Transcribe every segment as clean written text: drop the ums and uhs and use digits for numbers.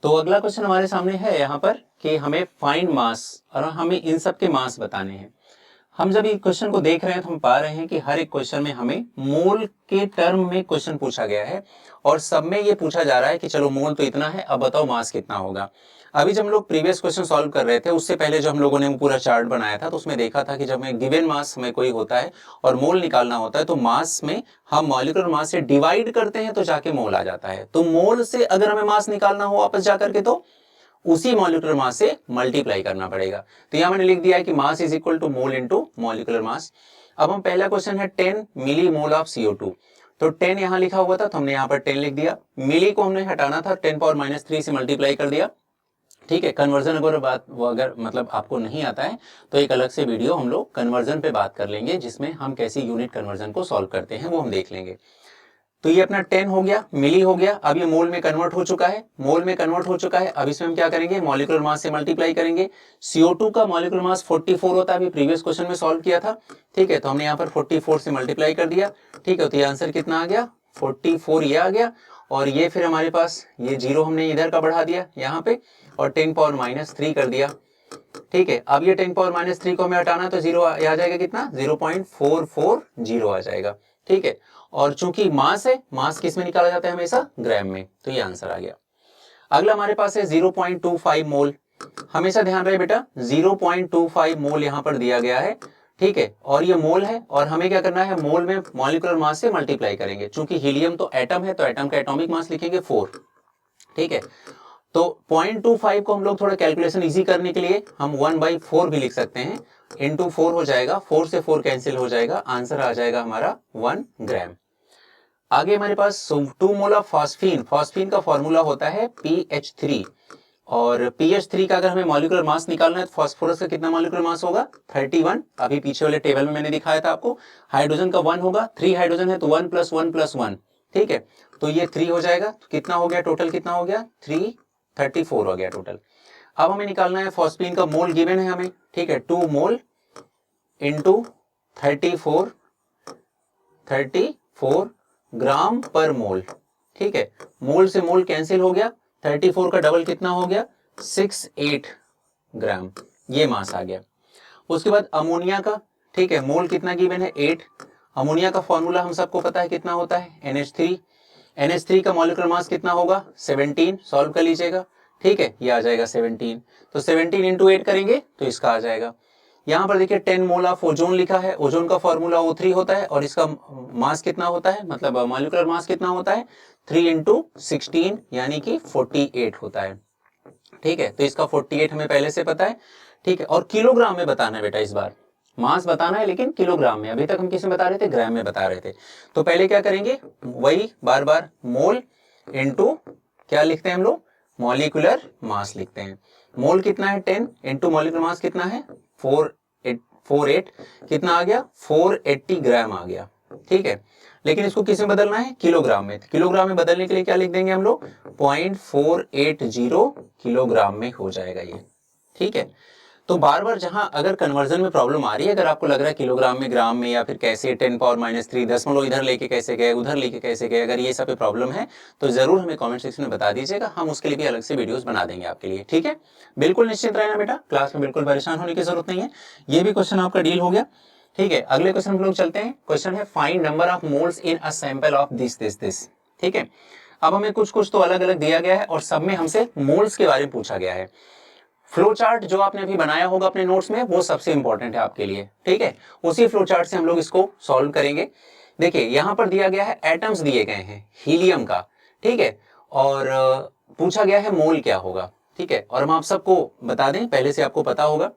तो अगला क्वेश्चन हमारे सामने है यहाँ पर कि हमें फाइंड मास और हमें इन सब के मास बताने हैं। हम जब ये क्वेश्चन को देख रहे हैं तो हम पा रहे हैं कि हर एक क्वेश्चन में हमें मोल के टर्म में क्वेश्चन पूछा गया है और सब में ये पूछा जा रहा है कि चलो मोल तो इतना है, अब बताओ मास कितना होगा। अभी जब हम लोग प्रीवियस क्वेश्चन सॉल्व कर रहे थे उससे पहले जो हम लोगों ने वो पूरा चार्ट बनाया था तो उसमें देखा था कि जब हमें गिवन मास हमें कोई होता है और मोल निकालना होता है तो मास में हम मॉलिक्यूलर मास से डिवाइड करते हैं तो जाके मोल आ जाता है। तो मोल से अगर हमें मास निकालना हो वापस जाकर के तो उसी मॉलिक्यूलर मास से मल्टीप्लाई करना पड़ेगा। तो यहां मैंने लिख दिया है कि mass is equal to mole into molecular mass. अब हम पहला क्वेश्चन है 10 मिली मोल ऑफ CO2। तो 10 यहां लिखा हुआ था तो हमने यहां पर 10 लिख दिया। मिली को हमने हटाना था, 10 पावर -3 से मल्टीप्लाई कर दिया। ठीक है, कन्वर्जन अगर मतलब आपको नहीं आता है तो एक अलग से वीडियो हम लोग कन्वर्जन पे बात कर लेंगे जिसमें हम कैसे यूनिट कन्वर्जन को सॉल्व करते हैं वो हम देख लेंगे। तो ये अपना 10 हो गया, मिली हो गया। अब ये मोल में कन्वर्ट हो चुका है, मोल में कन्वर्ट हो चुका है। अब इसमें हम क्या करेंगे, मॉलिक्यूलर मास से मल्टीप्लाई करेंगे। CO2 का मॉलिक्यूलर मास 44 होता है, अभी प्रीवियस क्वेश्चन में सॉल्व किया था। ठीक है, तो हमने यहाँ पर 44 से मल्टीप्लाई कर दिया। ठीक है, तो ये आंसर कितना आ गया, 44 ये आ गया। और ये फिर हमारे पास ये जीरो हमने इधर का बढ़ा दिया यहाँ पे और 10 पावर -3 कर दिया। ठीक है, अब ये 10 पावर -3 को हमें हटाना तो जीरो आ जाएगा, कितना 0.440 आ जाएगा। ठीक है, और चूंकि मास है, मास किस में निकाला जाता है हमेशा, ग्राम में, तो ये आंसर आ गया। अगला हमारे पास है 0.25 मोल। हमेशा ध्यान रहे बेटा 0.25 मोल यहाँ पर दिया गया है। ठीक है, और ये मोल है और हमें क्या करना है, मोल में मॉलिक्यूलर मास से मल्टीप्लाई करेंगे। चूंकि हीलियम तो एटम है तो एटम का एटॉमिक मास लिखेंगे 4। ठीक है, तो 0.25 को हम लोग थोड़ा कैलकुलेशन इजी करने के लिए हम 1/4 भी लिख सकते हैं, इंटू 4 हो जाएगा, 4 से 4 कैंसिल हो जाएगा, आंसर आ जाएगा हमारा 1 ग्राम। आगे हमारे पास 2 मोल ऑफ फॉस्फीन। फॉस्फीन का फॉर्मूला होता है PH3 और PH3 का अगर हमें मॉलिक्यूलर मास निकालना है तो फास्फोरस का कितना मॉलिक्यूलर मास होगा, 31। अभी पीछे वाले टेबल में मैंने दिखाया था आपको। हाइड्रोजन का 1 होगा, 3 हाइड्रोजन है तो 1 + 1 + 1। ठीक है, तो ये 3 हो जाएगा। तो कितना हो गया टोटल, कितना हो गया 34 हो गया टोटल। अब हमें निकालना है फॉस्फीन का मोल गिवन है हमें। ठीक है, 2 मोल इंटू 34 ग्राम पर मोल। ठीक है, मोल से मोल कैंसिल हो गया, 34 का डबल कितना हो गया 68 ग्राम, ये मास आ गया। उसके बाद अमोनिया का, ठीक है, मोल कितना गिवन है 8। अमोनिया का फॉर्मूला हम सबको पता है कितना होता है NH3। NH3 का मॉलिक्यूलर मास कितना होगा 17, सॉल्व कर लीजिएगा। ठीक है, ये आ जाएगा 17। तो 17 इंटू 8 करेंगे तो इसका आ जाएगा। यहाँ पर देखिए 10 मोल ऑफ ओजोन लिखा है, ओजोन का फॉर्मूला O3 होता है और इसका मास कितना होता है, मतलब मॉलिक्यूलर मास कितना होता है 3 इंटू 16 यानी कि 48 होता है। ठीक है, तो इसका 48 हमें पहले से पता है। ठीक है, और किलोग्राम में बताना है बेटा, इस बार मास बताना है लेकिन किलोग्राम में। अभी तक हम किस में बता रहे थे, ग्राम में बता रहे थे। तो पहले क्या करेंगे, वही बार बार मोल इंटू क्या लिखते हैं हम लोग, मॉलिक्यूलर मास लिखते हैं। मोल कितना है 10 इंटू मॉलिक्यूलर मास कितना है 48 कितना आ गया 480 ग्राम आ गया। ठीक है, लेकिन इसको किस में बदलना है, किलोग्राम में। किलोग्राम में बदलने के लिए क्या लिख देंगे हम लोग, 0.480 किलोग्राम में हो जाएगा ये। ठीक है, तो बार बार जहां अगर कन्वर्जन में प्रॉब्लम आ रही है, अगर आपको लग रहा है किलोग्राम में, ग्राम में, या फिर कैसे 10 पावर -3 दशमलव इधर लेके कैसे गए, उधर लेके कैसे गए, अगर ये सब पे प्रॉब्लम है तो जरूर हमें कमेंट सेक्शन में बता दीजिएगा, हम उसके लिए भी अलग से वीडियोस बना देंगे आपके लिए। ठीक है, बिल्कुल निश्चिंत रहना बेटा, क्लास में बिल्कुल परेशान होने की जरूरत नहीं है। ये भी क्वेश्चन आपका डील हो गया। ठीक है, अगले क्वेश्चन हम लोग चलते हैं। क्वेश्चन है find number of moles in a sample of this. ठीक है, अब हमें कुछ कुछ तो अलग अलग दिया गया है और सब में हमसे मोल्स के बारे में पूछा गया है। फ्लो चार्ट जो आपने अभी बनाया होगा अपने नोट्स में वो सबसे इंपॉर्टेंट है आपके लिए। ठीक है, उसी फ्लो चार्ट से हम लोग इसको सॉल्व करेंगे। देखिए यहां पर दिया गया है, एटम्स दिए गए हैं हीलियम का। ठीक है, और पूछा गया है मोल क्या होगा। ठीक है, और हम आप सबको बता दें, पहले से आपको पता होगा,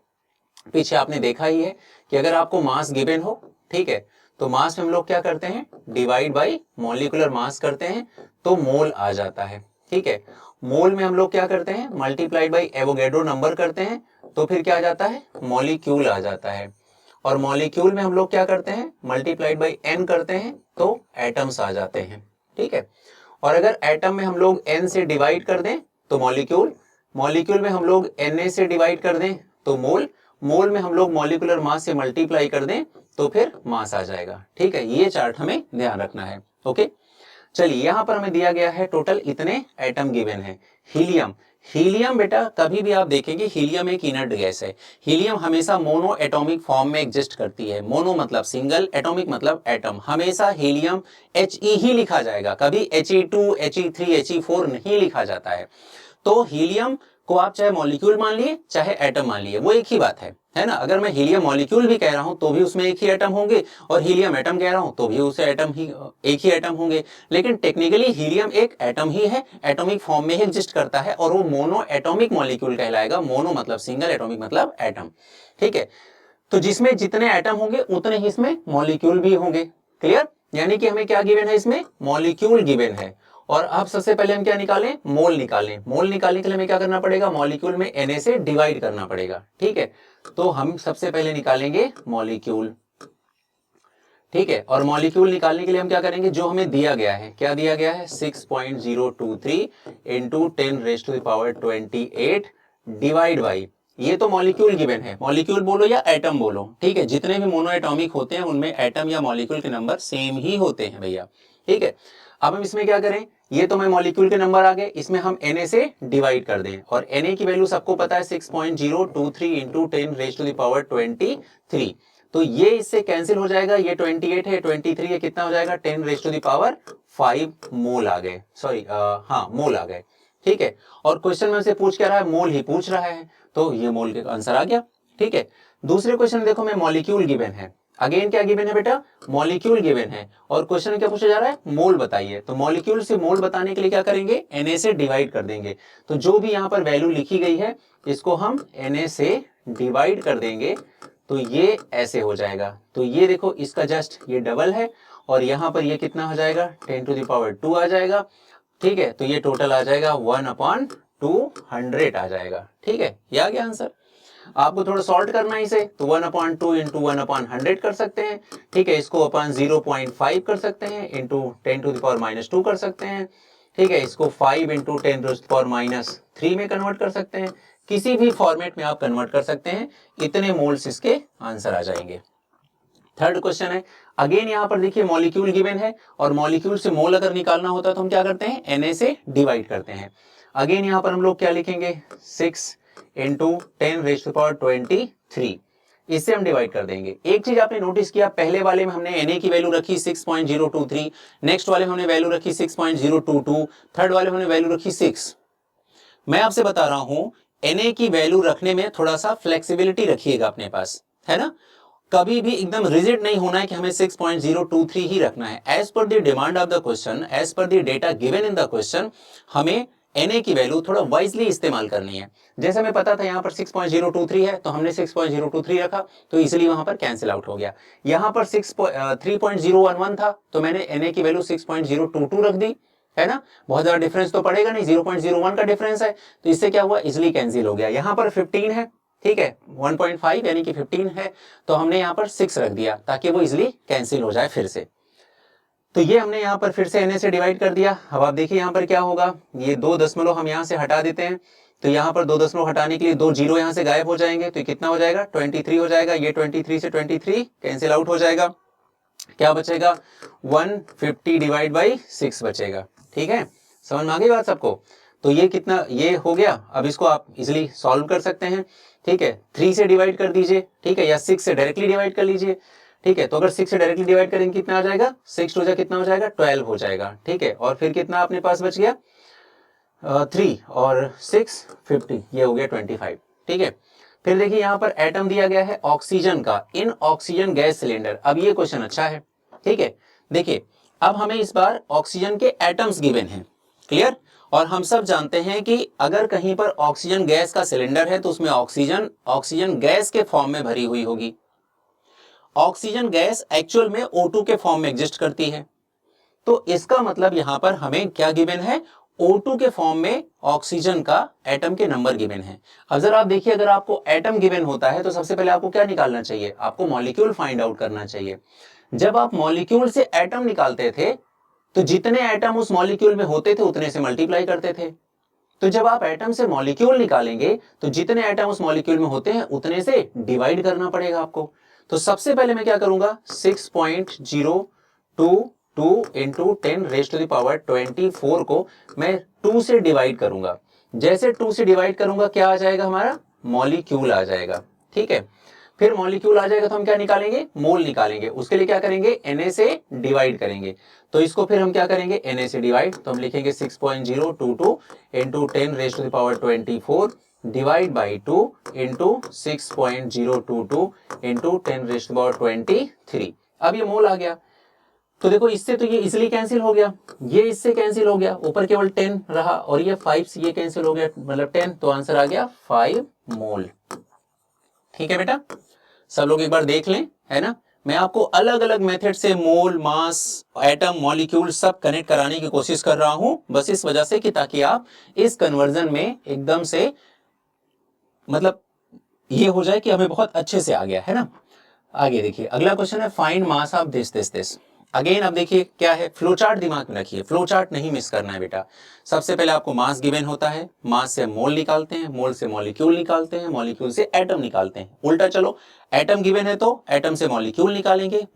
पीछे आपने देखा ही है कि अगर आपको मास गिवन हो, ठीक है, तो मास में हम लोग क्या करते हैं, डिवाइड बाई मॉलिक्यूलर मास करते हैं तो मोल आ जाता है। ठीक है, मोल में हम लोग क्या करते हैं, मल्टीप्लाइड बाई एवोगैड्रो नंबर करते हैं तो फिर क्या आ जाता है, मॉलिक्यूल आ जाता है। और मॉलिक्यूल में हम लोग क्या करते हैं, मल्टीप्लाइड बाई n करते हैं तो एटम्स आ जाते हैं। ठीक है, और अगर एटम में हम लोग n से डिवाइड कर दें तो मॉलिक्यूल, मॉलिक्यूल में हम लोग Na से डिवाइड कर दें तो मोल, मोल में हम लोग मॉलिक्यूलर मास से मल्टीप्लाई कर दें तो फिर मास आ जाएगा। ठीक है, ये चार्ट हमें ध्यान रखना है। ओके, चलिए यहाँ पर हमें दिया गया है टोटल इतने एटम गिवन है। हीलियम, हीलियम बेटा कभी भी आप देखेंगे हीलियम एक इनर्ट गैस है। हीलियम हमेशा मोनो एटॉमिक फॉर्म में एग्जिस्ट करती है। मोनो मतलब सिंगल, एटॉमिक मतलब एटम। हमेशा हीलियम He ही लिखा जाएगा, कभी He2, He3, He4 नहीं लिखा जाता है। तो हीलियम को आप चाहे मॉलिक्यूल मान लिए चाहे एटम मान लिए, वो एक ही बात है ना। अगर मैं हीलियम मॉलिक्यूल भी कह रहा हूं तो भी उसमें एक ही एटम होंगे, और हीलियम एटम कह रहा हूं तो भी उसे एटम ही एक ही एटम होंगे। लेकिन टेक्निकली हीलियम एक एटम ही है, एटॉमिक फॉर्म में ही एग्जिस्ट करता है, और वो मोनो एटॉमिक मॉलिक्यूल कहलाएगा। मोनो मतलब सिंगल, एटॉमिक मतलब एटम। ठीक है, तो जिसमें जितने एटम होंगे उतने ही इसमें मॉलिक्यूल भी होंगे। क्लियर? यानी कि हमें क्या गिवन है, इसमें मॉलिक्यूल गिवन है। और अब सबसे पहले हम क्या निकालें, मोल निकालें। मोल निकालने के लिए हमें क्या करना पड़ेगा, मॉलिक्यूल में Na से डिवाइड करना पड़ेगा। ठीक है, तो हम सबसे पहले निकालेंगे मॉलिक्यूल। ठीक है, और मॉलिक्यूल निकालने के लिए हम क्या करेंगे, जो हमें दिया गया है, क्या दिया गया है, 6.023 इंटू 10⁻28 डिवाइड बाई, ये तो मॉलिक्यूल गिवन है। मॉलिक्यूल बोलो या एटम बोलो, ठीक है, जितने भी मोनो एटॉमिक होते हैं उनमें एटम या मॉलिक्यूल के नंबर सेम ही होते हैं भैया। ठीक है, अब हम इसमें क्या करें, ये तो मैं मॉलिक्यूल के नंबर आ गए, इसमें हम Na से डिवाइड कर दें, और Na की वैल्यू सबको पता है 6.023 इंटू 10⁻23। तो ये इससे कैंसिल हो जाएगा, ये 28 है, 23 है, कितना हो जाएगा, 10⁻5 मोल आ गए। सॉरी, हाँ मोल आ गए। ठीक है, और क्वेश्चन में से पूछ क्या रहा है, मोल ही पूछ रहा है, तो ये मोल का आंसर आ गया। ठीक है, दूसरे क्वेश्चन देखो, मैं मॉलिक्यूल गिवन है। अगेन क्या गिवन है बेटा, मॉलिक्यूल गिवन है, और क्वेश्चन क्या पूछा जा रहा है, मोल बताइए। तो मॉलिक्यूल से मोल बताने के लिए क्या करेंगे, Na से डिवाइड कर देंगे। तो जो भी यहाँ पर वैल्यू लिखी गई है इसको हम Na से डिवाइड कर देंगे, तो ये ऐसे हो जाएगा। तो ये देखो, इसका जस्ट ये डबल है, और यहाँ पर ये कितना हो जाएगा, 10⁻2 आ जाएगा। ठीक है, तो ये टोटल आ जाएगा 1/200 आ जाएगा। ठीक है, ये आ गया आंसर। आपको थोड़ा सॉल्ट करना है इसे, तो 1/2 इंटू 1/100 कर सकते हैं। ठीक है, इसको अपन 0.5 कर सकते हैं, इंटू 10⁻2 कर सकते हैं। ठीक है, इसको 5 इंटू 10⁻³ में कन्वर्ट कर सकते हैं। किसी भी फॉर्मेट में आप कन्वर्ट कर सकते हैं, इतने मोल्स इसके आंसर आ जाएंगे। थर्ड क्वेश्चन है, अगेन यहाँ पर देखिए मॉलिक्यूल गिवन है, और मॉलिक्यूल से मोल अगर निकालना होता है तो हम क्या करते हैं, Na से डिवाइड करते हैं। अगेन यहाँ पर हम लोग क्या लिखेंगे, 6 इंटू 10⁻23, इससे हम डिवाइड कर देंगे। एक चीज आपने नोटिस किया, पहले वाले में हमने Na की वैल्यू रखी 6.023, नेक्स्ट वाले में हमने वैल्यू रखी 6.022, थर्ड वाले में हमने वैल्यू रखी 6। मैं आपसे बता रहा हूं, Na की वैल्यू रखने में थोड़ा सा फ्लेक्सिबिलिटी रखिएगा अपने पास, है ना। कभी भी एकदम रिजिड नहीं होना है कि हमें 6.023 ही रखना है। As per the demand of the question, as per the data given in the question, हमें Na की वैल्यू थोड़ा वाइजली इस्तेमाल करनी है। जैसे हमें पता था यहाँ पर 6.023 है, तो हमने 6.023 रखा, तो इसलिए वहां पर कैंसिल आउट हो गया। यहाँ पर 3.011 था, तो मैंने Na की वैल्यू 6.022 रख दी, है ना। बहुत ज्यादा डिफरेंस तो पड़ेगा नहीं, 0.01 का डिफरेंस है, तो इससे क्या हुआ, इजिली कैंसिल हो गया। यहाँ पर 15 है, ठीक है, 1.5 यानी कि 15 है, तो हमने यहाँ पर 6 रख दिया ताकि वो इजिली कैंसिल हो जाए फिर से। तो ये हमने यहाँ पर फिर से Na से डिवाइड कर दिया। अब आप देखिए यहाँ पर क्या होगा, ये 2 दशमलव हम यहाँ से हटा देते हैं, तो यहाँ पर 2 दशमलव हटाने के लिए 2 जीरो यहाँ से गायब हो जाएंगे, तो कितना हो जाएगा, 23 हो जाएगा। ये 23 से 23 कैंसिल आउट हो जाएगा, क्या बचेगा, 150 डिवाइड बाई 6 बचेगा। ठीक है, समझ में आ गई बात सबको। तो ये कितना, ये हो गया। अब इसको आप इजिली सॉल्व कर सकते हैं। ठीक है, 3 से डिवाइड कर दीजिए, ठीक है, या 6 से डायरेक्टली डिवाइड कर लीजिए। ठीक है, तो अगर 6 से डायरेक्टली डिवाइड करेंगे कितना आ जाएगा, 6 टू जा कितना हो जाएगा, 12 हो जाएगा। ठीक है, और फिर कितना अपने पास बच गया, 3 और 6 50, ये हो गया 25। ठीक है, फिर देखिए यहाँ पर एटम दिया गया है ऑक्सीजन का, इन ऑक्सीजन गैस सिलेंडर। अब ये क्वेश्चन अच्छा है। ठीक है, देखिए अब हमें इस बार ऑक्सीजन के एटम्स गिवन हैं, क्लियर। और हम सब जानते हैं कि अगर कहीं पर ऑक्सीजन गैस का सिलेंडर है तो उसमें ऑक्सीजन गैस के फॉर्म में भरी हुई होगी। ऑक्सीजन गैस एक्चुअल में O2 के फॉर्म में एग्जिस्ट करती है, तो इसका मतलब यहां पर हमें क्या गिवन है, O2 के फॉर्म में ऑक्सीजन का एटम के नंबर गिवन है। अब जरा आप देखिए, अगर आपको एटम गिवन होता है तो सबसे पहले आपको क्या निकालना चाहिए, आपको मॉलिक्यूल फाइंड आउट करना चाहिए। जब आप मॉलिक्यूल से एटम निकालते थे तो जितने एटम उस मॉलिक्यूल में होते थे उतने से मल्टीप्लाई करते थे। तो जब आप एटम से मॉलिक्यूल निकालेंगे तो जितने एटम उस मॉलिक्यूल में होते हैं उतने से डिवाइड करना पड़ेगा आपको। तो सबसे पहले मैं क्या करूंगा, 6.022 2 into 10 raise to the power 24 को मैं 2 से डिवाइड करूंगा। जैसे 2 से डिवाइड करूंगा क्या आ जाएगा हमारा, मॉलिक्यूल आ जाएगा। ठीक है, फिर मॉलिक्यूल आ जाएगा तो हम क्या निकालेंगे, मोल निकालेंगे। उसके लिए क्या करेंगे, Na से डिवाइड करेंगे। तो इसको फिर हम क्या करेंगे, Na से डिवाइड, तो हम लिखेंगे 6.022 into 10 raise to the power 24 divide by 2 into 6.022 into 10 raise to the power 23। अब ये मोल आ गया। तो देखो इससे तो ये इजिली कैंसिल हो गया, ये इससे कैंसिल हो गया, ऊपर केवल 10 रहा और ये 5 से ये कैंसिल हो गया, मतलब 10, तो आंसर आ गया 5 मोल। ठीक है बेटा, सब लोग एक बार देख लें, है ना। मैं आपको अलग अलग मेथड से मोल, मास, एटम, मॉलिक्यूल सब कनेक्ट कराने की कोशिश कर रहा हूं, बस इस वजह से कि ताकि आप इस कन्वर्जन में एकदम से मतलब ये हो जाए कि हमें बहुत अच्छे से आ गया, है ना। आगे देखिए अगला क्वेश्चन है find mass of this. Again अब देखिए क्या है, फ्लो चार्ट दिमाग में रखिए, फ्लो चार्ट नहीं मिस करना है बेटा। सबसे पहले आपको मास गिवन होता है, मास से मोल निकालते हैं, मोल से मॉलिक्यूल निकालते हैं, मॉलिक्यूल से एटम निकालते हैं। उल्टा चलो, एटम गिवन है तो एटम से मॉलिक्यूल निकालेंगे,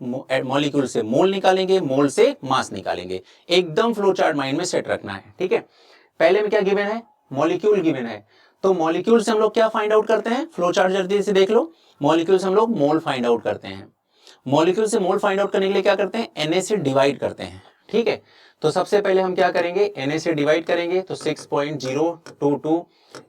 मॉलिक्यूल से मोल निकालेंगे, मोल से मास निकालेंगे। एकदम फ्लो चार्ट माइंड में सेट रखना है। ठीक है, पहले में क्या गिवन है, मॉलिक्यूल गिवन है, तो मॉलिक्यूल से हम लोग क्या फाइंड आउट करते हैं, फ्लो चार्ट जल्दी से देख लो। मॉलिक्यूल से हम लोग मोल फाइंड आउट करते हैं, मॉलिक्यूल से मोल फाइंड आउट करने के लिए क्या करते हैं, Na से डिवाइड करते हैं। ठीक है, तो सबसे पहले हम क्या करेंगे, Na से डिवाइड करेंगे, तो 6.022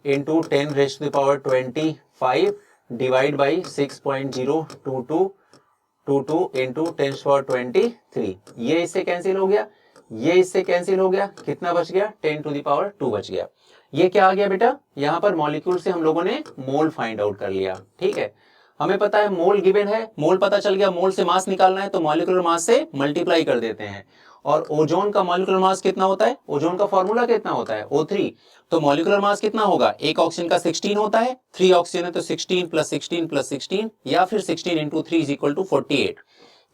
into 10 raise to the power 25 divide by 6.022 into 10 power 23। ये इससे कैंसिल हो गया, ये इससे कैंसिल हो गया, कितना बच गया, 10 टू द पावर 2 बच गया। ये क्या आ गया बेटा, यहां पर मॉलिक्यूल से हम लोगों ने मोल फाइंड आउट कर लिया। ठीक है, हमें पता है मोल गिवन है, मोल पता चल गया, मोल से मास निकालना है तो मॉलिक्यूलर मास से मल्टीप्लाई कर देते हैं। और ओजोन का मॉलिक्यूलर मास कितना होता है, ओजोन का फॉर्मूला कितना होता है, O3। तो मॉलिक्यूलर मास कितना होगा, एक ऑक्सीजन का 16 होता है, 3 ऑक्सीजन है तो 16 प्लस 16 प्लस 16 या फिर 16 इंटू 3 इज इक्वल टू 48।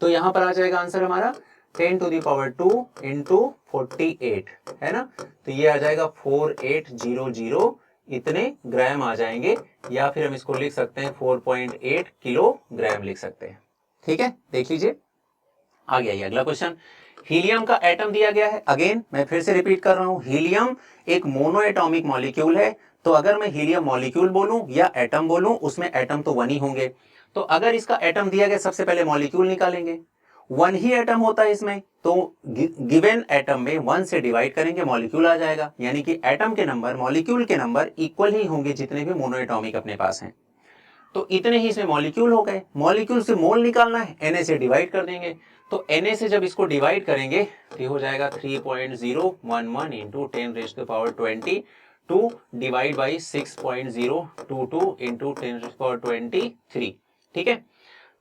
तो यहां पर आ जाएगा आंसर हमारा 10 टू द पावर 2 इंटू 48, है ना। तो ये आ जाएगा 4800 इतने ग्राम आ जाएंगे, या फिर हम इसको लिख सकते हैं 4.8 किलोग्राम लिख सकते हैं। ठीक है, देख लीजिए आ गया ये अगला क्वेश्चन। हीलियम का एटम दिया गया है, अगेन मैं फिर से रिपीट कर रहा हूं, हीलियम एक मोनो एटॉमिक मॉलिक्यूल है। तो अगर मैं हीलियम मॉलिक्यूल बोलूं या एटम बोलूं, उसमें एटम तो वन ही होंगे। तो अगर इसका एटम दिया गया, सबसे पहले मॉलिक्यूल निकालेंगे, वन ही एटम होता है इसमें, तो गिवन एटम में 1 से डिवाइड करेंगे, मॉलिक्यूल आ जाएगा। यानी कि एटम के नंबर मॉलिक्यूल के नंबर इक्वल ही होंगे जितने भी मोनो एटॉमिक अपने पास हैं। तो इतने ही इसमें मॉलिक्यूल हो गए। मॉलिक्यूल से मोल निकालना है, Na से डिवाइड कर देंगे। तो Na से जब इसको डिवाइड करेंगे तो ये हो जाएगा 3.011 into 10 raise to power 22 divide by 6.022 into 10 raise power 23। ठीक है,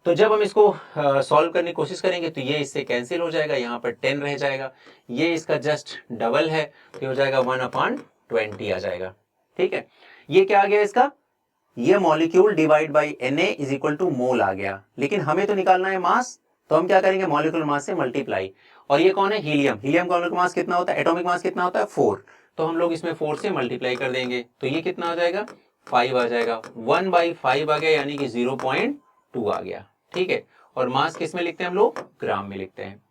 तो जब हम इसको सॉल्व करने की कोशिश करेंगे तो ये इससे कैंसिल हो जाएगा, यहाँ पर 10 रह जाएगा, ये इसका जस्ट डबल है तो हो जाएगा 1/20 आ जाएगा। ठीक है, ये क्या आ गया इसका, ये molecule divide by Na is equal to mole आ गया। लेकिन हमें तो निकालना है मास, तो हम क्या करेंगे, मॉलिक्यूलर मास से मल्टीप्लाई। और ये कौन है, हीलियम। हीलियम का मॉलिक्यूलर मास कितना होता है, एटॉमिक मास कितना होता है 4, तो हम लोग इसमें 4 से मल्टीप्लाई कर देंगे, तो ये कितना आ जाएगा 5 आ जाएगा, 1/5 आ गया, यानी कि 0.2 आ गया। ठीक है, और मास किस में लिखते हैं हम लोग, ग्राम में लिखते हैं।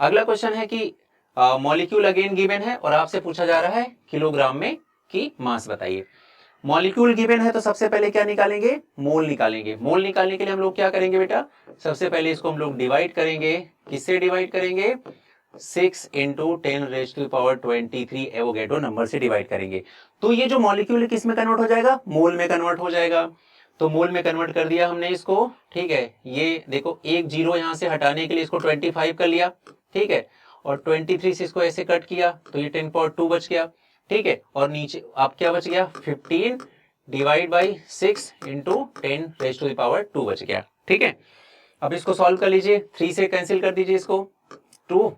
अगला क्वेश्चन है कि मॉलिक्यूल अगेन गिवन है और आपसे पूछा जा रहा है किलोग्राम में की मास बताइए। मॉलिक्यूल गिवन है तो सबसे पहले क्या निकालेंगे, मोल निकालेंगे। मोल निकालने के लिए हम लोग क्या करेंगे बेटा, सबसे पहले इसको हम लोग डिवाइड करेंगे, किससे डिवाइड करेंगे, 6 into 10 raise to power 23 Avogadro number से डिवाइड करेंगे। तो ये जो मॉलिक्यूल है किस में कन्वर्ट हो जाएगा, मोल में कन्वर्ट हो जाएगा। तो मोल में कन्वर्ट कर दिया हमने इसको। ठीक है, ये देखो एक जीरो यहां से हटाने के लिए इसको 25 कर लिया। ठीक है, और 23 से इसको ऐसे कट किया तो ये 10 पावर 2 बच गया। ठीक है, और नीचे आप क्या बच गया, 15 divide by 6 into 10 raise to the power 2 बच गया। ठीक है, अब इसको सॉल्व कर लीजिए, 3 से कैंसिल कर दीजिए इसको, 2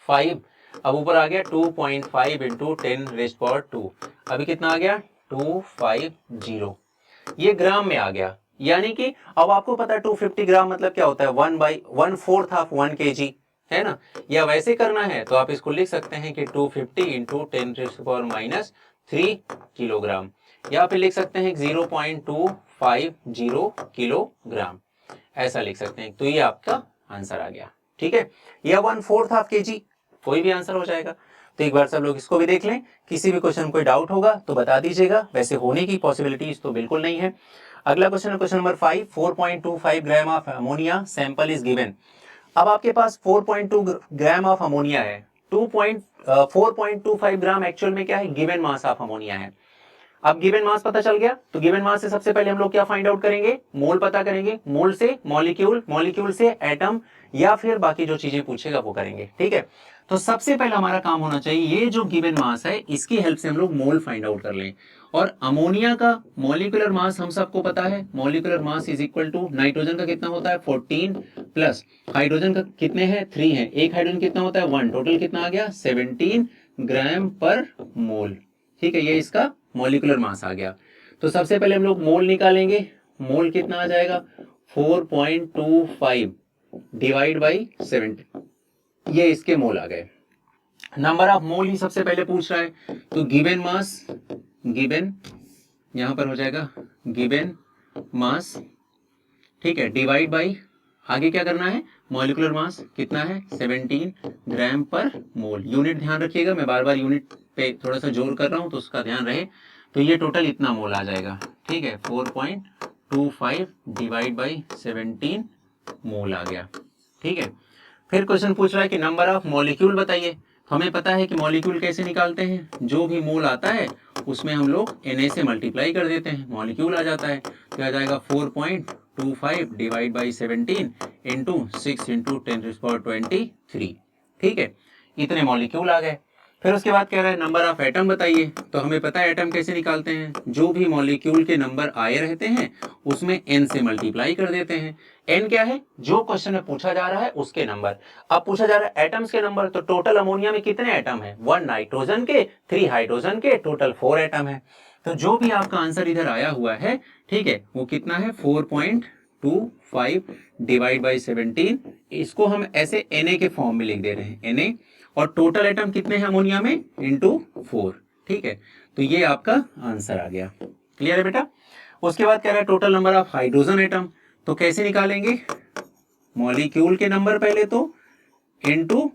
5, अब ऊपर आ गया 2.5 इंटू 10 रेज पावर 2, अभी कितना आ गया 250, ये ग्राम में आ गया। यानी कि अब आपको पता है 250 ग्राम मतलब क्या होता है, 1/1/4 ऑफ 1 kg, है ना। या वैसे करना है तो आप इसको लिख सकते हैं कि 250 into 10 raise to power -3 kilogram, या फिर लिख सकते हैं 0.250 किलोग्राम, ऐसा लिख सकते हैं। तो ये आपका आंसर आ गया। ठीक है, या 1/4 हाफ kg, कोई भी आंसर हो जाएगा। तो एक बार सब लोग इसको भी देख लें, किसी भी क्वेश्चन में कोई डाउट होगा तो बता दीजिएगा, वैसे होने की पॉसिबिलिटीज तो बिल्कुल नहीं है। अगला क्वेश्चन है question number 5, 4.25 gram of ammonia sample is given. अब आपके पास 4.2 ग्राम ऑफ अमोनिया है, 4.25 ग्राम एक्चुअल में क्या है, गिवन मास ऑफ अमोनिया है। अब गिवन मास पता चल गया, तो गिवन मास से सबसे पहले हम लोग क्या फाइंड आउट करेंगे, मोल पता करेंगे, मोल से मॉलिक्यूल, मॉलिक्यूल से एटम, या फिर बाकी जो चीजें पूछेगा वो करेंगे, ठीक है। तो सबसे पहले हमारा काम होना चाहिए, ये जो गिवन मास है इसकी हेल्प से हम लोग मोल फाइंड आउट कर लें। और अमोनिया का मॉलिक्यूलर मास हम सबको पता है, molecular mass is equal to, nitrogen का कितना होता है 14 प्लस हाइड्रोजन का कितने हैं 3 है, एक हाइड्रोजन कितना होता है 1, टोटल कितना आ गया 17 ग्राम पर मोल, ठीक है, ये इसका मॉलिक्यूलर मास आ गया। तो सबसे पहले हम लोग मोल निकालेंगे, मोल कितना आ जाएगा 4.25 डिवाइड बाई 70, ये इसके मोल आ गए। नंबर ऑफ मोल ही सबसे पहले पूछ रहा है, तो गिवन मास, गिवन यहां पर हो जाएगा गिवन मास, ठीक है, डिवाइड बाई आगे क्या करना है, मॉलिक्यूलर मास कितना है 17 ग्राम पर मोल। यूनिट ध्यान रखिएगा, मैं बार बार यूनिट पे थोड़ा सा जोर कर रहा हूं तो उसका ध्यान रहे। तो ये टोटल इतना मोल आ जाएगा, ठीक है, 4.25 डिवाइड बाई 17 मोल आ गया, ठीक है। फिर क्वेश्चन पूछ रहा है कि नंबर ऑफ मॉलिक्यूल बताइए। हमें पता है कि मॉलिक्यूल कैसे निकालते हैं, जो भी मोल आता है उसमें हम लोग Na से मल्टीप्लाई कर देते हैं, मॉलिक्यूल आ जाता है। तो आ जाएगा 4.25 डिवाइड बाई 17 इंटू 6 इंटू 10⁻23, ठीक है, इतने मॉलिक्यूल आ गए। फिर उसके बाद कह रहा है नंबर ऑफ एटम बताइए। तो हमें पता है एटम कैसे निकालते हैं, जो भी मॉलिक्यूल के नंबर आए रहते हैं उसमें n से मल्टीप्लाई कर देते हैं। n क्या है, जो क्वेश्चन में पूछा जा रहा है उसके नंबर। अब पूछा जा रहा है एटम्स के नंबर, तो टोटल अमोनिया में कितने एटम है, 1 नाइट्रोजन के, 3 हाइड्रोजन के, टोटल 4 एटम है। तो जो भी आपका आंसर इधर आया हुआ है, ठीक है, वो कितना है 4.25 डिवाइड बाई 17, इसको हम ऐसे Na के फॉर्म में लिख दे रहे हैं, Na, और टोटल एटम कितने हैं अमोनिया में इंटू 4, ठीक है। तो ये आपका आंसर आ गया, क्लियर है बेटा। उसके बाद कह रहा है total number of hydrogen atom. तो कैसे निकालेंगे, मॉलिक्यूल के नंबर पहले तो इंटू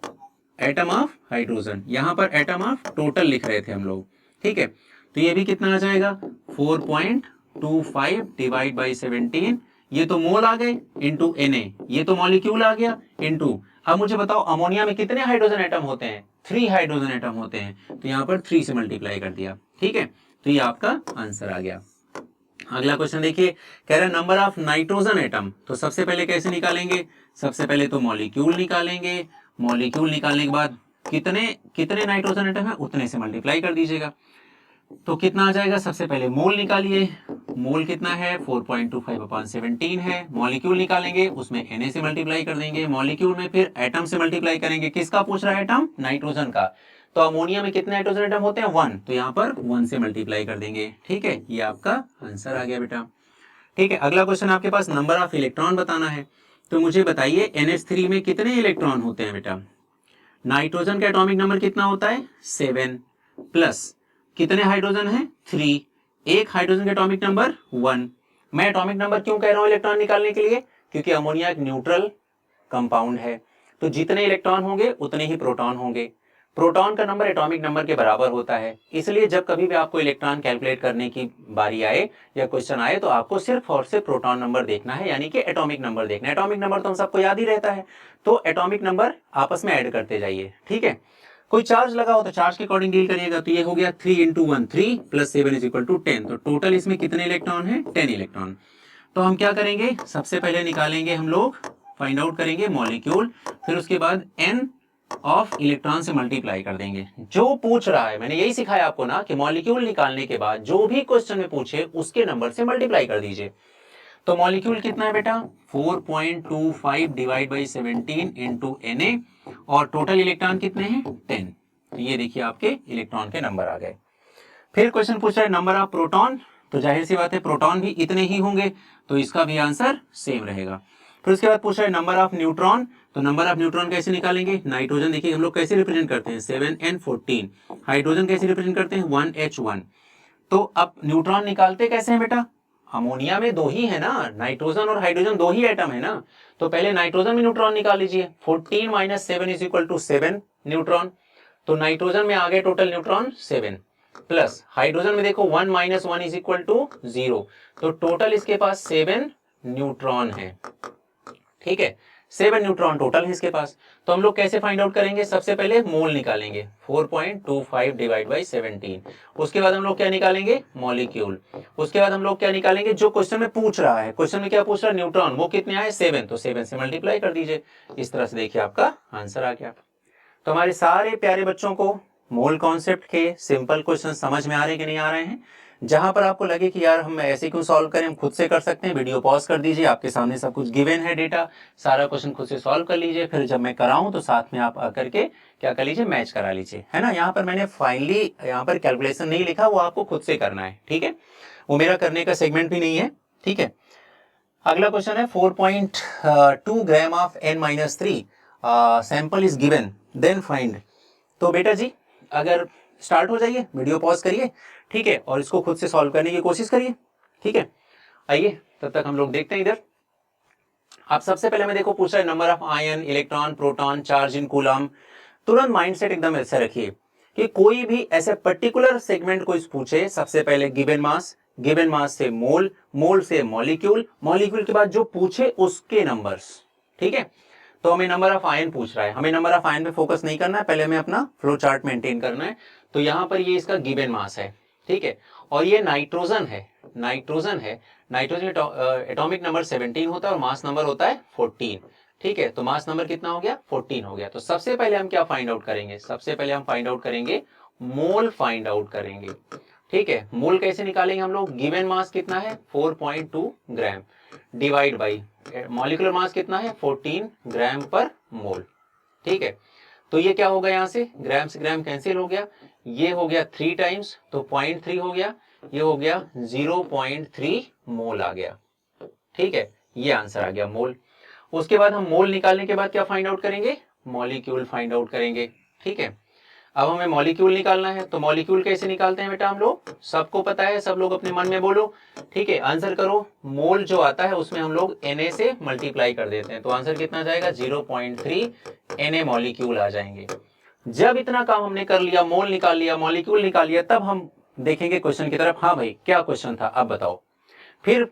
एटम ऑफ हाइड्रोजन, यहां पर एटम ऑफ टोटल लिख रहे थे हम लोग, ठीक है। तो ये भी कितना आ जाएगा 4.25 डिवाइड बाई 17, ये तो मोल आ गए, इंटू Na, ये तो मॉलिक्यूल आ गया, इंटू, अब मुझे बताओ अमोनिया में कितने हाइड्रोजन एटम होते हैं, 3 हाइड्रोजन एटम होते हैं, तो यहाँ पर 3 से मल्टीप्लाई कर दिया, ठीक है। तो ये आपका आंसर आ गया। अगला क्वेश्चन देखिए, कह रहा है नंबर ऑफ नाइट्रोजन एटम। तो सबसे पहले कैसे निकालेंगे, सबसे पहले तो मॉलिक्यूल निकालेंगे, मॉलिक्यूल निकालने के बाद कितने कितने नाइट्रोजन एटम है उतने से मल्टीप्लाई कर दीजिएगा। तो कितना आ जाएगा, सबसे पहले मोल निकालिए, मोल कितना है 4.25/17 है। मॉलिक्यूल निकालेंगे, उसमें Na से मल्टीप्लाई कर देंगे, मॉलिक्यूल में फिर एटम से मल्टीप्लाई करेंगे। किसका पूछ रहा है एटम, नाइट्रोजन का। तो अमोनिया में कितने नाइट्रोजन एटम होते हैं 1, तो यहाँ पर 1 से मल्टीप्लाई कर देंगे, ठीक है, ये आपका आंसर आ गया बेटा, ठीक है। अगला क्वेश्चन आपके पास नंबर ऑफ इलेक्ट्रॉन बताना है। तो मुझे बताइए NH3 में कितने इलेक्ट्रॉन होते हैं बेटा। नाइट्रोजन का एटॉमिक नंबर कितना होता है 7, प्लस कितने हाइड्रोजन है 3, एक हाइड्रोजन का एटॉमिक नंबर 1। मैं एटॉमिक नंबर क्यों कह रहा हूं इलेक्ट्रॉन निकालने के लिए, क्योंकि अमोनिया एक न्यूट्रल कंपाउंड है, तो जितने इलेक्ट्रॉन होंगे उतने ही प्रोटॉन होंगे। प्रोटॉन का नंबर एटॉमिक नंबर के बराबर होता है, इसलिए जब कभी भी आपको इलेक्ट्रॉन कैलकुलेट करने की बारी आए या क्वेश्चन आए तो आपको सिर्फ और सिर्फ प्रोटॉन नंबर देखना है, यानी कि एटॉमिक नंबर देखना है। एटॉमिक नंबर तो हम सबको याद ही रहता है, तो एटॉमिक नंबर आपस में ऐड करते जाइए, ठीक है। कोई चार्ज लगा हो तो चार्ज के अकॉर्डिंग डील करिएगा। तो ये हो गया 3 × 1 3 प्लस 7 इज इक्वल टू 10, तो टोटल इसमें कितने इलेक्ट्रॉन है 10 इलेक्ट्रॉन। तो हम क्या करेंगे, सबसे पहले निकालेंगे हम लोग, फाइंड आउट करेंगे मॉलिक्यूल, फिर उसके बाद n ऑफ इलेक्ट्रॉन से मल्टीप्लाई कर देंगे। जो पूछ रहा है, मैंने यही सिखाया आपको ना कि मॉलिक्यूल निकालने के बाद जो भी क्वेश्चन में पूछे उसके नंबर से मल्टीप्लाई कर दीजिए। तो मॉलिक्यूल कितना है बेटा 4.25 डिवाइड बाई 17 इंटू Na, और टोटल इलेक्ट्रॉन कितने हैं 10। तो ये देखिए आपके इलेक्ट्रॉन के नंबर आ गए। फिर क्वेश्चन पूछ रहा है नंबर ऑफ प्रोटॉन। तो जाहिर सी बात है प्रोटॉन भी इतने ही होंगे, तो इसका भी आंसर सेम रहेगा। फिर उसके बाद पूछ रहा है नंबर ऑफ न्यूट्रॉन। तो नंबर ऑफ न्यूट्रॉन कैसे निकालेंगे, नाइट्रोजन देखिए हम लोग कैसे रिप्रेजेंट करते हैं 7n14, हाइड्रोजन कैसे रिप्रेजेंट करते हैं 1h1। तो अब न्यूट्रॉन निकालते कैसे हैं बेटा, अमोनिया में 2 ही है ना, नाइट्रोजन और हाइड्रोजन 2 ही एटम है ना, तो पहले नाइट्रोजन में न्यूट्रॉन निकाल लीजिए। 14 minus 7 is equal to 7 neutron. तो नाइट्रोजन में आ गए टोटल न्यूट्रॉन 7, प्लस हाइड्रोजन में देखो 1 माइनस 1 इज इक्वल टू 0, तो टोटल इसके पास 7 न्यूट्रॉन है। ठीक है, 7 न्यूट्रॉन टोटल है इसके पास। तो हम लोग कैसे फाइंड आउट करेंगे, सबसे पहले मोल निकालेंगे 4.25 डिवाइड बाई 17। उसके बाद हम लोग क्या निकालेंगे, मॉलिक्यूल। उसके बाद हम लोग क्या निकालेंगे, जो क्वेश्चन में पूछ रहा है, क्वेश्चन में क्या पूछ रहा है, न्यूट्रॉन, वो कितने आए 7, तो 7 से मल्टीप्लाई कर दीजिए। इस तरह से देखिए आपका आंसर आ गया। तो हमारे सारे प्यारे बच्चों को मोल कॉन्सेप्ट के सिंपल क्वेश्चन समझ में आ रहे हैं कि नहीं आ रहे हैं। जहां पर आपको लगे कि यार हम ऐसे क्यों सॉल्व करें, हम खुद से कर सकते हैं, वीडियो पॉज कर दीजिए, आपके सामने सब कुछ गिवन है डेटा, सारा क्वेश्चन खुद से सॉल्व कर लीजिए, फिर जब मैं कराऊं तो साथ में आप आकर के क्या कर लीजिए, मैच करा लीजिए, है ना। यहाँ पर मैंने फाइनली यहाँ पर कैलकुलेशन नहीं लिखा, वो आपको खुद से करना है, ठीक है, वो मेरा करने का सेगमेंट भी नहीं है, ठीक है। अगला क्वेश्चन है 4.2 gram of N-3 sample is given, then find. तो बेटा जी अगर स्टार्ट हो जाइए, वीडियो पॉज करिए, ठीक है, और इसको खुद से सॉल्व करने की कोशिश करिए, ठीक है। आइए तब तक हम लोग देखते हैं इधर। आप सबसे पहले मैं देखो पूछ रहा है number of ion, electron, proton, charge in coulomb. तुरंत माइंडसेट एकदम ऐसा रखिए कि कोई भी ऐसे पर्टिकुलर सेगमेंट को पूछे, सबसे पहले गिवन मास, गिवन मास से मोल, मोल से मॉलिक्यूल, मॉलिक्यूल के बाद जो पूछे उसके नंबर्स, ठीक है। तो हमें नंबर ऑफ आयन पूछ रहा है, हमें नंबर ऑफ आयन पे फोकस नहीं करना है, पहले हमें अपना फ्लो चार्ट मेंटेन करना है। तो यहां पर ये इसका गिवन मास है, ठीक है, और ये नाइट्रोजन है, नाइट्रोजन है, नाइट्रोजन एटॉमिक नंबर 17 होता है और मास नंबर होता है 14, ठीक है। तो मास नंबर कितना हो गया, 14 हो गया। तो सबसे पहले हम क्या फाइंड आउट करेंगे, सबसे पहले हम फाइंड आउट करेंगे मोल फाइंड आउट करेंगे, ठीक है। मोल कैसे निकालेंगे हम लोग, गिवन मास कितना है 4.2 gram divide by molecular mass कितना है 14 ग्राम पर मोल, ठीक है। तो ये क्या होगा, यहां से ग्राम से ग्राम कैंसिल हो गया, ये हो गया 3 टाइम्स, तो 0.3 हो गया, ये हो गया 0.3 मोल आ गया, ठीक है, ये आंसर आ गया मोल। उसके बाद हम मोल निकालने के बाद क्या फाइंड आउट करेंगे, मॉलिक्यूल फाइंड आउट करेंगे, ठीक है। अब हमें मॉलिक्यूल निकालना है, तो मॉलिक्यूल कैसे निकालते हैं बेटा हम लोग, सबको पता है, सब लोग अपने मन में बोलो, ठीक है, आंसर करो। मोल जो आता है उसमें हम लोग Na से मल्टीप्लाई कर देते हैं, तो आंसर कितना जाएगा 0.3 Na मॉलिक्यूल आ जाएंगे। जब इतना काम हमने कर लिया, मोल निकाल लिया, मॉलिक्यूल निकाल लिया, तब हम देखेंगे क्वेश्चन की तरफ। हाँ भाई क्या क्वेश्चन था, अब बताओ। फिर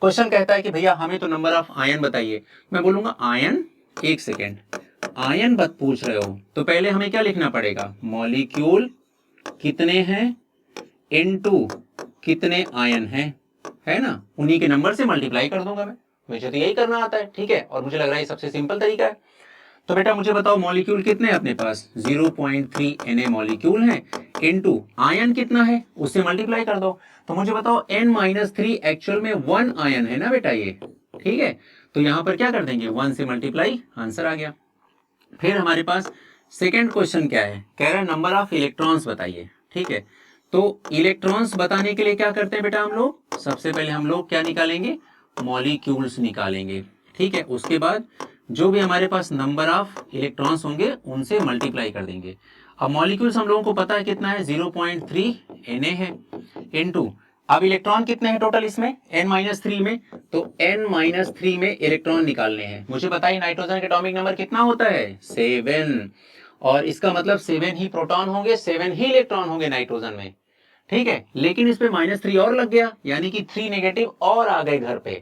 क्वेश्चन कहता है कि भैया हमें तो नंबर ऑफ आयन बताइए, मैं बोलूंगा आयन, एक सेकेंड, आयन बात पूछ रहे हो तो पहले हमें क्या लिखना पड़ेगा, मॉलिक्यूल कितने हैं इनटू कितने आयन हैं, है ना, उन्हीं के नंबर से मल्टीप्लाई कर दूंगा मैं, मुझे तो यही करना आता है, ठीक है, और मुझे लग रहा है सबसे सिंपल तरीका है। तो बेटा मुझे बताओ मॉलिक्यूल कितने हैं अपने पास, 0.3 Na मॉलिक्यूल हैं, इनटू आयन कितना है उससे मल्टीप्लाई कर दो। तो मुझे बताओ N-3 एक्चुअल में 1 आयन है ना बेटा ये, ठीक है, तो यहां पर क्या कर देंगे 1 से मल्टीप्लाई, आंसर आ गया। फिर हमारे पास सेकेंड क्वेश्चन क्या है, कह रहा है नंबर ऑफ इलेक्ट्रॉन्स बताइए, ठीक है। तो इलेक्ट्रॉन्स बताने के लिए क्या करते हैं बेटा हम लोग, सबसे पहले हम लोग क्या निकालेंगे, मॉलिक्यूल्स निकालेंगे, ठीक है। उसके बाद जो भी हमारे पास नंबर ऑफ इलेक्ट्रॉन्स होंगे उनसे मल्टीप्लाई कर देंगे। अब मॉलिक्यूल्स हम लोगों को पता है कितना है 0.3 Na है, इनटू अब इलेक्ट्रॉन कितने हैं टोटल इसमें N-3 में, तो N-3 में इलेक्ट्रॉन निकालने हैं। मुझे बताइए नाइट्रोजन का एटॉमिक नंबर कितना होता है 7, और इसका मतलब 7 ही प्रोटॉन होंगे, 7 ही इलेक्ट्रॉन होंगे नाइट्रोजन में, ठीक है। लेकिन इस पे -3 और लग गया, यानी कि 3 नेगेटिव और आ गए घर पे,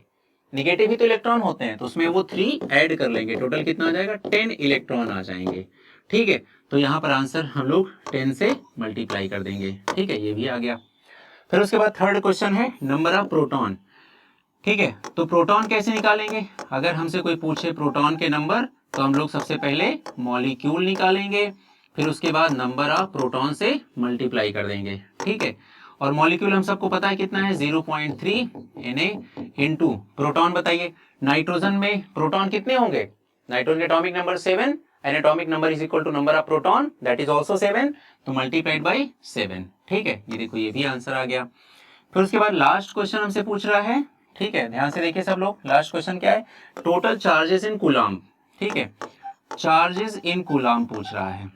नेगेटिव ही तो इलेक्ट्रॉन होते हैं, तो उसमें वो 3 ऐड कर लेंगे, टोटल कितना आ जाएगा 10 इलेक्ट्रॉन आ जाएंगे, ठीक है। तो यहाँ पर आंसर हम लोग 10 से मल्टीप्लाई कर देंगे, ठीक है, ये भी आ गया। फिर उसके बाद थर्ड क्वेश्चन है नंबर ऑफ प्रोटॉन, ठीक है। तो प्रोटॉन कैसे निकालेंगे, अगर हमसे कोई पूछे प्रोटॉन के नंबर, तो हम लोग सबसे पहले मॉलिक्यूल निकालेंगे, फिर उसके बाद नंबर ऑफ प्रोटॉन से मल्टीप्लाई कर देंगे, ठीक है। और मॉलिक्यूल हम सबको पता है कितना है 0.3 Na इनटू प्रोटॉन बताइए, नाइट्रोजन में प्रोटॉन कितने होंगे, nitrogen atomic number 7 and atomic number is equal to number of proton that is also 7, तो मल्टीप्लाइड बाय 7, ठीक है। ये देखो ये भी आंसर आ गया। फिर उसके बाद लास्ट क्वेश्चन हमसे पूछ रहा है, ठीक है, ध्यान से देखिए सब लोग, लास्ट क्वेश्चन क्या है, टोटल चार्जेस इन कूलम, ठीक है, चार्जेस इन कूलम पूछ रहा है,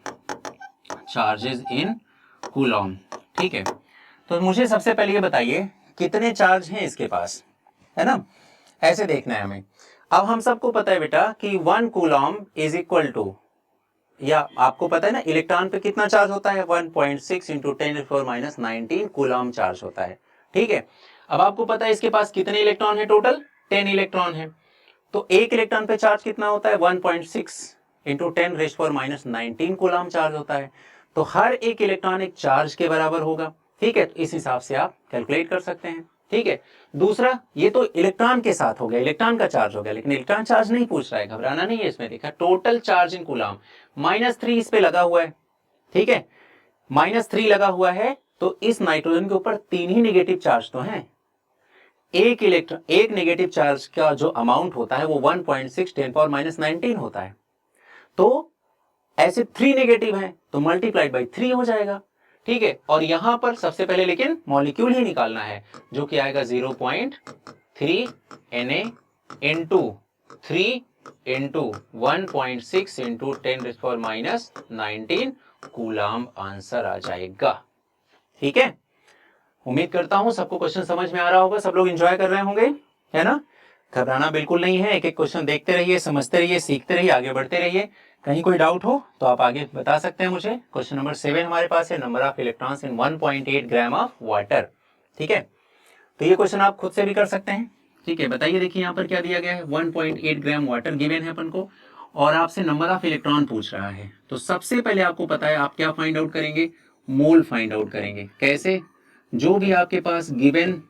चार्जेस इन कूलम, ठीक है। तो मुझे सबसे पहले ये बताइए कितने चार्ज हैं इसके पास, है ना, ऐसे देखना है हमें। अब हम सबको पता है बेटा कि 1 कूलम इज इक्वल टू, या आपको पता है ना इलेक्ट्रॉन पे कितना चार्ज होता है, 1.6 इंटू 10⁻⁹ कूलम चार्ज होता है, ठीक है। अब आपको पता है इसके पास कितने इलेक्ट्रॉन है, टोटल 10 इलेक्ट्रॉन है। तो एक इलेक्ट्रॉन पे चार्ज कितना होता है, 1.6 इंटू 10⁻⁹ कूलम चार्ज होता है। तो हर एक इलेक्ट्रॉन एक चार्ज के बराबर होगा, ठीक है। तो इस हिसाब से आप कैलकुलेट कर सकते हैं, ठीक है। दूसरा, ये तो इलेक्ट्रॉन के साथ हो गया, इलेक्ट्रॉन का चार्ज हो गया, लेकिन इलेक्ट्रॉन चार्ज नहीं पूछ रहा है, घबराना नहीं है इसमें। देखा टोटल चार्ज इन कूलम, -3 इस पे लगा हुआ है, ठीक है, -3 लगा हुआ है। तो इस नाइट्रोजन के ऊपर 3 ही नेगेटिव चार्ज तो हैं। एक इलेक्ट्रॉन, एक नेगेटिव चार्ज का जो अमाउंट होता है वो 1.6 10⁻⁹ होता है। तो ऐसे 3 नेगेटिव हैं तो मल्टीप्लाइड बाई 3 हो जाएगा, ठीक है। और यहां पर सबसे पहले लेकिन मॉलिक्यूल ही निकालना है, जो कि आएगा 0.3 Na into 3 into 1.6 into 10⁻⁹ coulomb answer आ जाएगा, ठीक है। उम्मीद करता हूं सबको क्वेश्चन समझ में आ रहा होगा, सब लोग एंजॉय कर रहे होंगे, है ना। घबराना बिल्कुल नहीं है, एक एक क्वेश्चन देखते रहिए, समझते रहिए, सीखते रहिए, आगे बढ़ते रहिए। कहीं कोई डाउट हो तो आप आगे बता सकते हैं मुझे। क्वेश्चन नंबर 7 हमारे पास है, number of electrons in 1.8 gram of water, ठीक है। तो ये क्वेश्चन आप खुद से भी कर सकते हैं, ठीक है। बताइए, देखिए यहाँ पर क्या दिया गया है, 1.8 ग्राम वाटर गिवन है अपन को, और आपसे नंबर ऑफ इलेक्ट्रॉन पूछ रहा है। तो सबसे पहले आपको पता है आप क्या फाइंड आउट करेंगे, मोल फाइंड आउट करेंगे। कैसे, जो भी आपके पास गिवन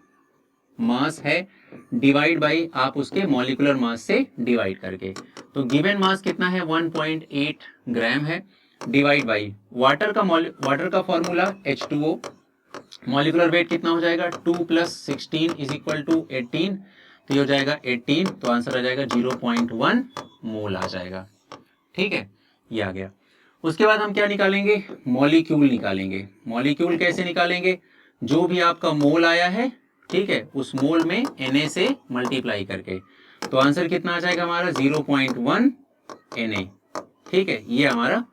मास है डिवाइड बाई आप उसके मॉलिक्यूलर मास से डिवाइड करके। तो गिवन मास कितना है, 1.8 ग्राम है, डिवाइड बाई वाटर का फॉर्मूला H2O, मॉलिक्यूलर वेट कितना हो जाएगा, 2 + 16 इज इक्वल टू 18, तो ये हो जाएगा 18, तो आंसर आ जाएगा 0.1 मोल आ जाएगा, ठीक है, ये आ गया। उसके बाद हम क्या निकालेंगे, मॉलिक्यूल निकालेंगे। मॉलिक्यूल कैसे निकालेंगे, जो भी आपका मोल आया है, ठीक है, उस मोल में Na से मल्टीप्लाई करके। तो आंसर कितना आ जाएगा हमारा, 0.1 Na, ठीक है, ये हमारा